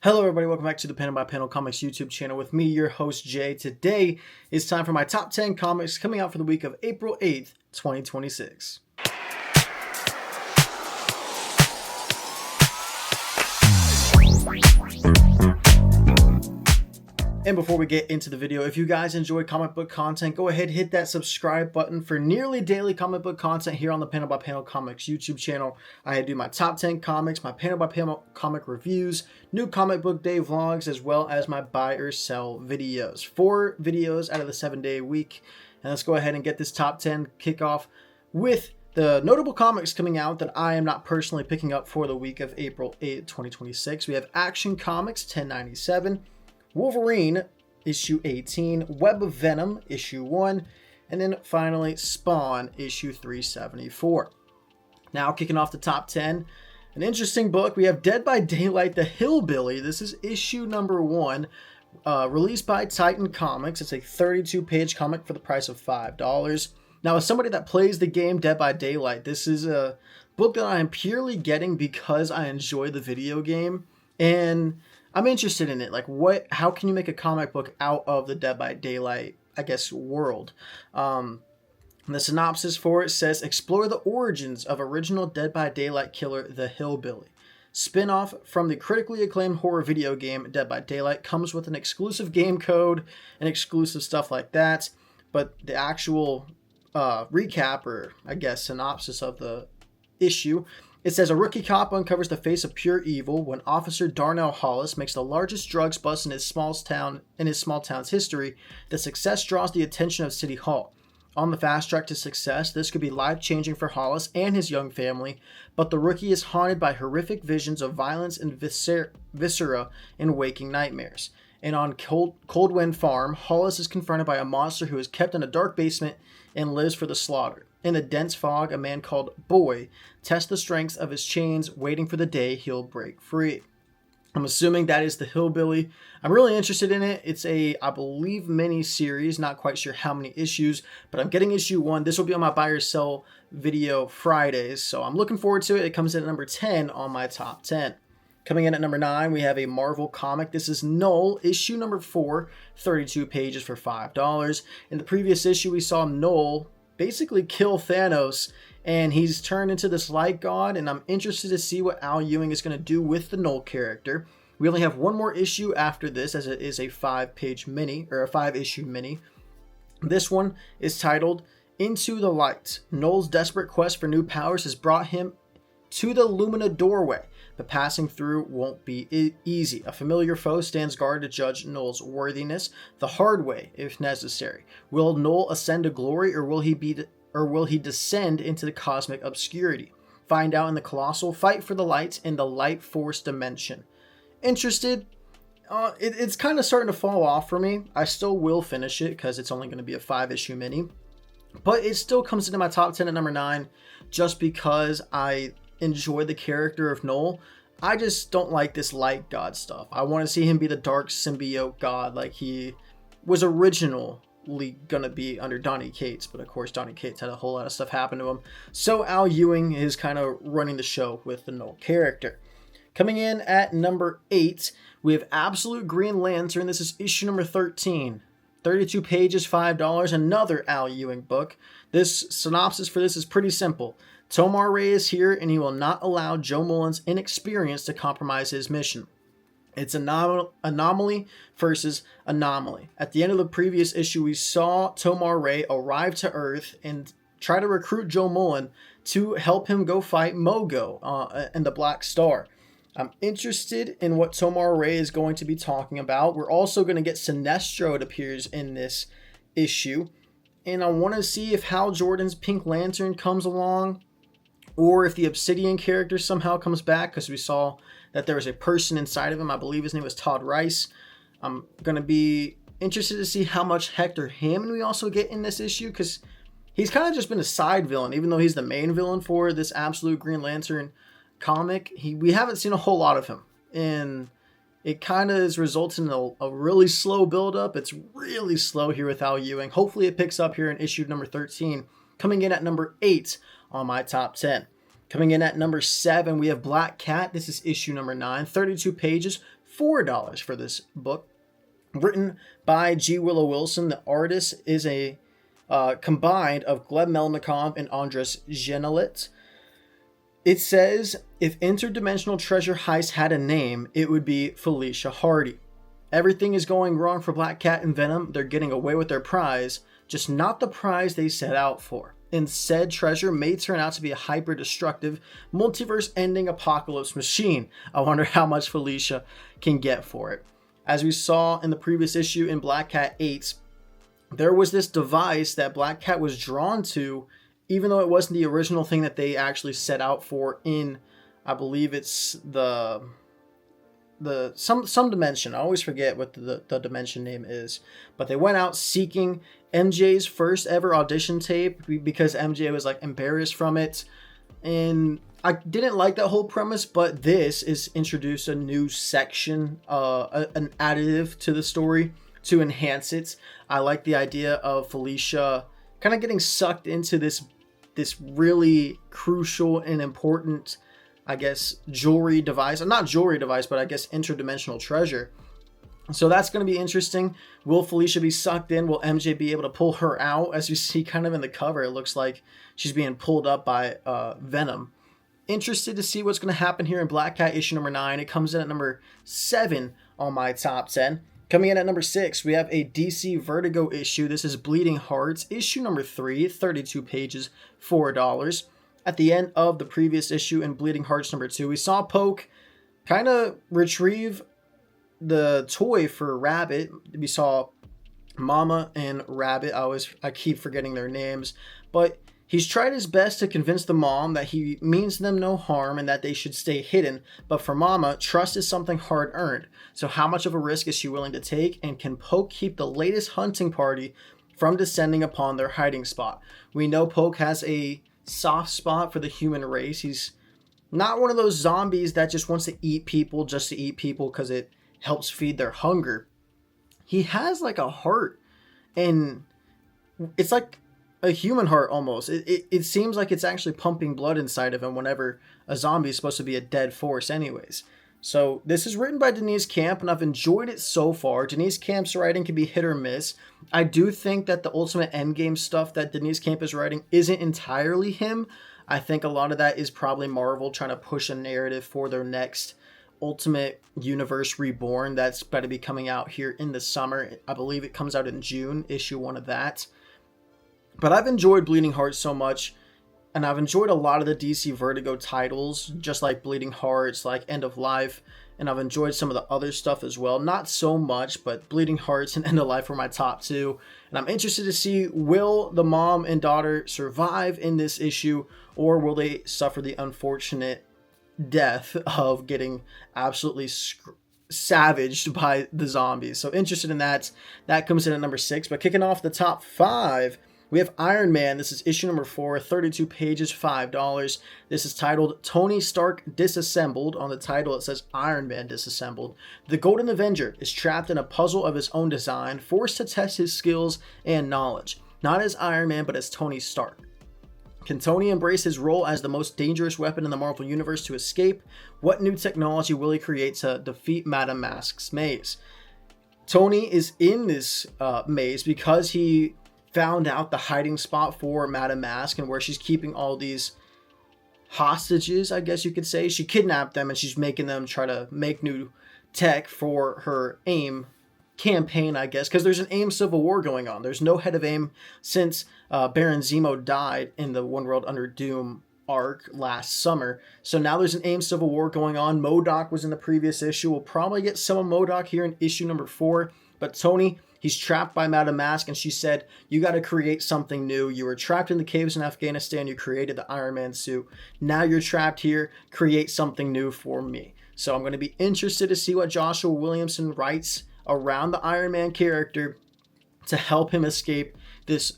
Hello everybody, welcome back to the Panel by Panel Comics YouTube channel with me, your host Jay. Today is time for my top 10 comics coming out for the week of April 8th, 2026. And before we get into the video, if you guys enjoy comic book content, go ahead and hit that subscribe button for nearly daily comic book content here on the Panel by Panel Comics YouTube channel. I do my top 10 comics, my Panel by Panel comic reviews, new comic book day vlogs, as well as my buy or sell videos. 4 videos out of the 7-day week. And let's go ahead and get this top 10 kickoff with the notable comics coming out that I am not personally picking up for the week of April 8th, 2026. We have Action Comics 1097. Wolverine, issue 18, Web of Venom, issue 1, and then finally Spawn, issue 374. Now, kicking off the top 10, an interesting book. We have Dead by Daylight, The Hillbilly. This is issue number 1, released by Titan Comics. It's a 32-page comic for the price of $5. Now, as somebody that plays the game Dead by Daylight, this is a book that I am purely getting because I enjoy the video game, and I'm interested in it. Like, how can you make a comic book out of the Dead by Daylight, I guess, world? The synopsis for it says, explore the origins of original Dead by Daylight killer, the Hillbilly. Spin-off from the critically acclaimed horror video game Dead by Daylight, comes with an exclusive game code and exclusive stuff like that. But the actual recap, or I guess synopsis of the issue, it says a rookie cop uncovers the face of pure evil when Officer Darnell Hollis makes the largest drugs bust in his small town's history. The success draws the attention of City Hall. On the fast track to success, this could be life-changing for Hollis and his young family, but the rookie is haunted by horrific visions of violence and viscera in waking nightmares. And on Coldwind Farm, Hollis is confronted by a monster who is kept in a dark basement and lives for the slaughter. In the dense fog, a man called Boy tests the strength of his chains, waiting for the day he'll break free. I'm assuming that is the Hillbilly. I'm really interested in it. It's a, I believe, mini-series. Not quite sure how many issues, but I'm getting issue 1. This will be on my buy or sell video Fridays, so I'm looking forward to it. It comes in at number 10 on my top 10. Coming in at number 9, we have a Marvel comic. This is Null, issue number 4, 32 pages for $5. In the previous issue, we saw Null basically kill Thanos, and he's turned into this light god, and I'm interested to see what Al Ewing is going to do with the Null character. We only have one more issue after this, as it is a 5-page mini, or a 5-issue mini. This one is titled Into the Light. Null's desperate quest for new powers has brought him to the Lumina doorway, but passing through won't be easy. A familiar foe stands guard to judge Null's worthiness the hard way, if necessary. Will Null ascend to glory, or will he descend into the cosmic obscurity? Find out in the colossal fight for the light in the Light Force dimension. Interested? It's kind of starting to fall off for me. I still will finish it because it's only going to be a 5-issue mini, but it still comes into my top 10 at number 9 just because I enjoy the character of Null. I just don't like this light god stuff. I want to see him be the dark symbiote god like he was originally gonna be under Donny Cates, but of course Donny Cates had a whole lot of stuff happen to him, so Al Ewing is kind of running the show with the Null character. Coming in at number 8, we have Absolute Green Lantern. This is issue number 13, 32 pages, $5, another Al Ewing book. This synopsis for this is pretty simple. Tomar-Ray is here, and he will not allow Joe Mullen's inexperience to compromise his mission. It's anomaly versus anomaly. At the end of the previous issue, we saw Tomar-Ray arrive to Earth and try to recruit Joe Mullen to help him go fight Mogo and the Black Star. I'm interested in what Tomar-Ray is going to be talking about. We're also going to get Sinestro, it appears, in this issue. And I want to see if Hal Jordan's Pink Lantern comes along, or if the Obsidian character somehow comes back, because we saw that there was a person inside of him. I believe his name was Todd Rice. I'm going to be interested to see how much Hector Hammond we also get in this issue, because he's kind of just been a side villain, even though he's the main villain for this Absolute Green Lantern comic. We haven't seen a whole lot of him, and it kind of is resulting in a really slow build-up. It's really slow here with Al Ewing. Hopefully it picks up here in issue number 13. Coming in at number 8 on my top 10. Coming in at number 7, we have Black Cat. This is issue number 9, 32 pages, $4 for this book. Written by G. Willow Wilson. The artist is a combined of Gleb Melnikov and Andres Genelit. It says, if interdimensional treasure heist had a name, it would be Felicia Hardy. Everything is going wrong for Black Cat and Venom. They're getting away with their prize, just not the prize they set out for. Instead, treasure may turn out to be a hyper-destructive, multiverse-ending apocalypse machine. I wonder how much Felicia can get for it. As we saw in the previous issue in Black Cat 8, there was this device that Black Cat was drawn to, even though it wasn't the original thing that they actually set out for in, I believe it's some dimension. I always forget what the dimension name is. But they went out seeking MJ's first ever audition tape because MJ was like embarrassed from it. And I didn't like that whole premise, but this is introduced a new section, an additive to the story to enhance it. I like the idea of Felicia kind of getting sucked into this really crucial and important, I guess, jewelry device. Not jewelry device, but I guess interdimensional treasure. So that's going to be interesting. Will Felicia be sucked in? Will MJ be able to pull her out? As you see kind of in the cover, it looks like she's being pulled up by Venom. Interested to see what's going to happen here in Black Cat issue number 9. It comes in at number 7 on my top 10. Coming in at number 6, we have a DC Vertigo issue. This is Bleeding Hearts, issue number 3, 32 pages, $4. At the end of the previous issue in Bleeding Hearts number 2, we saw Poke kind of retrieve the toy for Rabbit. We saw Mama and Rabbit. I keep forgetting their names, but he's tried his best to convince the mom that he means them no harm and that they should stay hidden. But for Mama, trust is something hard-earned. So how much of a risk is she willing to take? And can Poke keep the latest hunting party from descending upon their hiding spot? We know Poke has a soft spot for the human race. He's not one of those zombies that just wants to eat people just to eat people because it helps feed their hunger. He has like a heart, and it's like a human heart almost. It seems like it's actually pumping blood inside of him whenever a zombie is supposed to be a dead force anyways. So this is written by Denise Camp, and I've enjoyed it so far. Denise Camp's writing can be hit or miss. I do think that the Ultimate Endgame stuff that Denise Camp is writing isn't entirely him. I think a lot of that is probably Marvel trying to push a narrative for their next Ultimate Universe Reborn that's about to be coming out here in the summer. I believe it comes out in June, issue 1 of that. But I've enjoyed Bleeding Hearts so much, and I've enjoyed a lot of the DC Vertigo titles, just like Bleeding Hearts, like End of Life, and I've enjoyed some of the other stuff as well. Not so much, but Bleeding Hearts and End of Life were my top 2. And I'm interested to see, will the mom and daughter survive in this issue, or will they suffer the unfortunate death of getting absolutely savaged by the zombies? So interested in that. That comes in at number 6. But kicking off the top 5, we have Iron Man. This is issue number 4, 32 pages, $5. This is titled Tony Stark Disassembled. On the title, it says Iron Man Disassembled. The Golden Avenger is trapped in a puzzle of his own design, forced to test his skills and knowledge. Not as Iron Man, but as Tony Stark. Can Tony embrace his role as the most dangerous weapon in the Marvel Universe to escape? What new technology will he create to defeat Madame Mask's maze? Tony is in this maze because he found out the hiding spot for Madame Mask and where she's keeping all these hostages, I guess you could say. She kidnapped them and she's making them try to make new tech for her AIM campaign, I guess, because there's an AIM civil war going on. There's no head of AIM since Baron Zemo died in the One World Under Doom arc last summer. So now there's an AIM civil war going on. MODOK was in the previous issue. We'll probably get some of MODOK here in issue number 4. But Tony, he's trapped by Madame Mask, and she said, you got to create something new. You were trapped in the caves in Afghanistan. You created the Iron Man suit. Now you're trapped here. Create something new for me. So I'm going to be interested to see what Joshua Williamson writes around the Iron Man character to help him escape this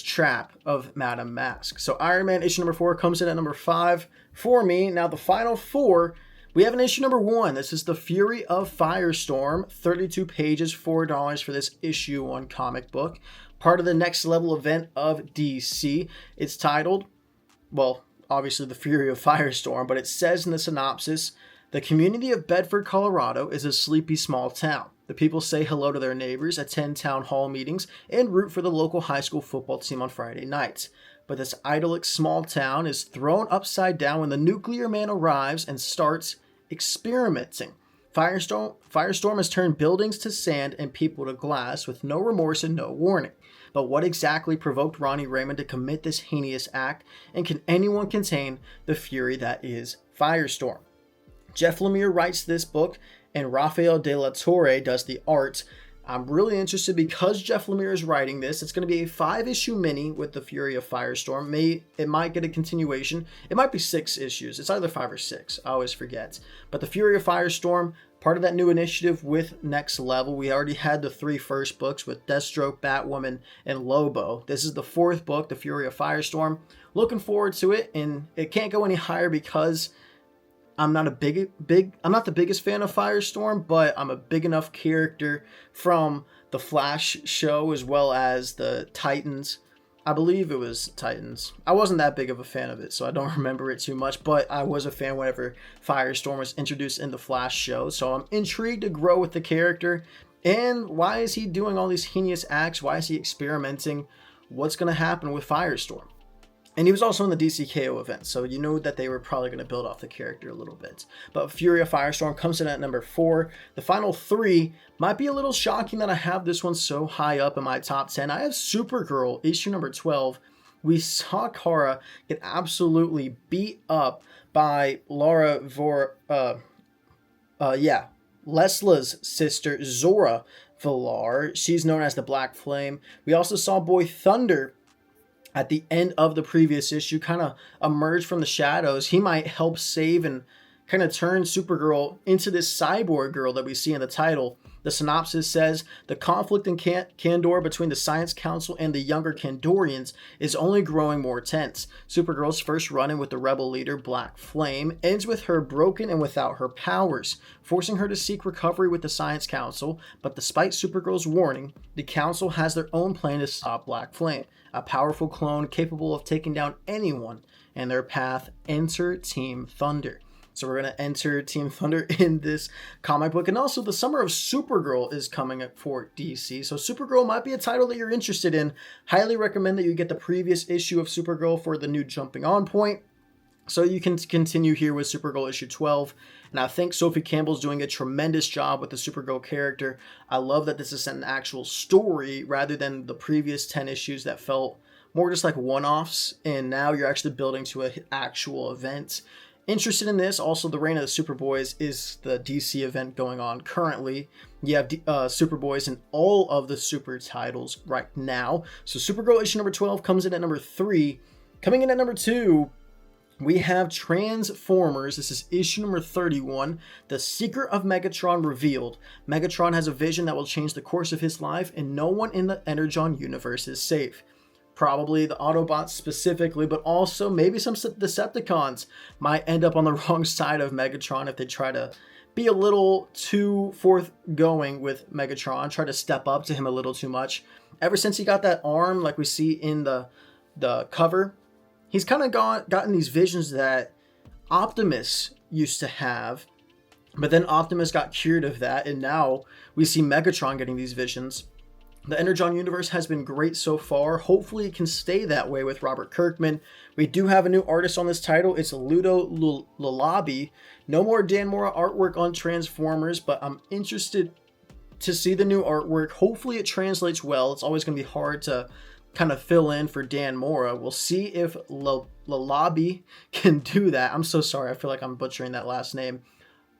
trap of Madame Mask. So Iron Man issue number 4 comes in at number 5 for me. Now the final 4, we have an issue number 1. This is The Fury of Firestorm, 32 pages, $4 for this issue 1 comic book. Part of the Next Level event of DC. It's titled, well, obviously The Fury of Firestorm, but it says in the synopsis, The community of Bedford, Colorado is a sleepy small town. The people say hello to their neighbors, attend town hall meetings, and root for the local high school football team on Friday nights. But this idyllic small town is thrown upside down when the nuclear man arrives and starts experimenting. Firestorm has turned buildings to sand and people to glass with no remorse and no warning. But what exactly provoked Ronnie Raymond to commit this heinous act, and can anyone contain the fury that is Firestorm? Jeff Lemire writes this book, and Rafael de la Torre does the art. I'm really interested because Jeff Lemire is writing this. It's going to be a 5-issue mini with the Fury of Firestorm. It might get a continuation. It might be 6 issues. It's either 5 or 6. I always forget. But the Fury of Firestorm, part of that new initiative with Next Level. We already had the 3 first books with Deathstroke, Batwoman, and Lobo. This is the 4th book, the Fury of Firestorm. Looking forward to it, and it can't go any higher because I'm not the biggest fan of Firestorm, but I'm a big enough character from the Flash show as well as the Titans. I believe it was Titans. I wasn't that big of a fan of it, so I don't remember it too much, but I was a fan whenever Firestorm was introduced in the Flash show, so I'm intrigued to grow with the character. And why is he doing all these heinous acts? Why is he experimenting? What's going to happen with Firestorm? And he was also in the DCKO event, so you know that they were probably going to build off the character a little bit. But Fury of Firestorm comes in at number 4. The final 3 might be a little shocking that I have this one so high up in my top 10. I have Supergirl, issue number 12. We saw Kara get absolutely beat up by Lesla's sister, Zora Villar. She's known as the Black Flame. We also saw Boy Thunder at the end of the previous issue kind of emerge from the shadows. He might help save and kind of turn Supergirl into this cyborg girl that we see in the title. The synopsis says, the conflict in Kandor between the Science Council and the younger Kandorians is only growing more tense. Supergirl's first run-in with the rebel leader, Black Flame, ends with her broken and without her powers, forcing her to seek recovery with the Science Council. But despite Supergirl's warning, the Council has their own plan to stop Black Flame, a powerful clone capable of taking down anyone in their path. Enter Team Thunder. So we're going to enter Team Thunder in this comic book. And also the Summer of Supergirl is coming up for DC. So Supergirl might be a title that you're interested in. Highly recommend that you get the previous issue of Supergirl for the new jumping on point. So you can continue here with Supergirl issue 12. And I think Sophie Campbell's doing a tremendous job with the Supergirl character. I love that this is an actual story rather than the previous 10 issues that felt more just like one-offs. And now you're actually building to an actual event. Interested in this. Also, the Reign of the Superboys is the DC event going on currently. You have Superboys in all of the super titles right now. So Supergirl issue number 12 comes in at number 3. Coming in at number 2, we have Transformers. This is issue number 31. The Secret of Megatron revealed. Megatron has a vision that will change the course of his life, and no one in the Energon universe is safe. Probably the Autobots specifically, but also maybe some Decepticons might end up on the wrong side of Megatron if they try to be a little too forthgoing with Megatron, try to step up to him a little too much. Ever since he got that arm, like we see in the cover, he's kind of gotten these visions that Optimus used to have, but then Optimus got cured of that, and now we see Megatron getting these visions. The Energon universe has been great so far. Hopefully it can stay that way with Robert Kirkman. We do have a new artist on this title. It's Ludo Lalabi. No more Dan Mora artwork on Transformers, but I'm interested to see the new artwork. Hopefully it translates well. It's always going to be hard to kind of fill in for Dan Mora. We'll see if Lalabi can do that. I'm so sorry. I feel like I'm butchering that last name.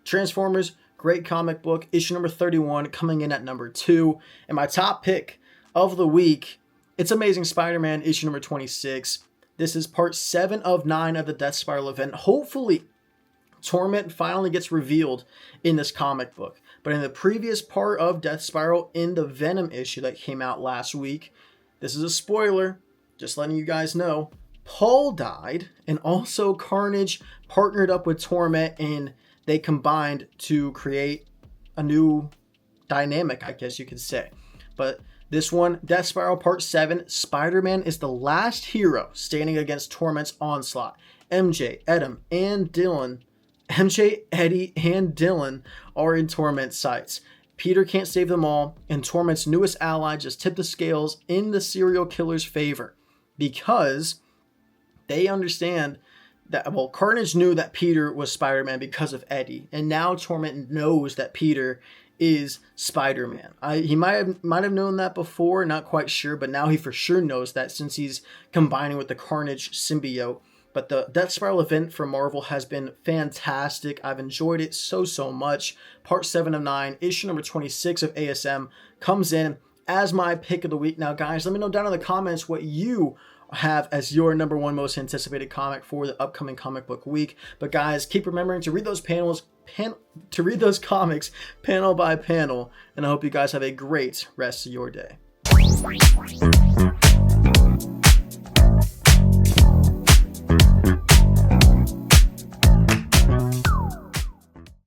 Transformers, great comic book, issue number 31, coming in at number 2. And my top pick of the week, it's Amazing Spider-Man, issue number 26. This is part 7 of 9 of the Death Spiral event. Hopefully, Torment finally gets revealed in this comic book. But in the previous part of Death Spiral, in the Venom issue that came out last week, this is a spoiler, just letting you guys know, Paul died, and also Carnage partnered up with Torment, and they combined to create a new dynamic, I guess you could say. But this one, Death Spiral Part 7, Spider-Man is the last hero standing against Torment's onslaught. MJ, Adam, and Dylan MJ, Eddie, and Dylan are in Torment's sights. Peter can't save them all, and Torment's newest ally just tipped the scales in the serial killer's favor because they understand that, well, Carnage knew that Peter was Spider-Man because of Eddie, and now Torment knows that Peter is Spider-Man. He might have known that before, not quite sure, but now he for sure knows that since he's combining with the Carnage symbiote. But the Death Spiral event from Marvel has been fantastic. I've enjoyed it so much. Part 7 of 9, issue number 26 of ASM comes in as my pick of the week. Now, guys, let me know down in the comments what you have as your number one most anticipated comic for the upcoming comic book week. But guys, keep remembering to read those comics panel by panel, and I hope you guys have a great rest of your day.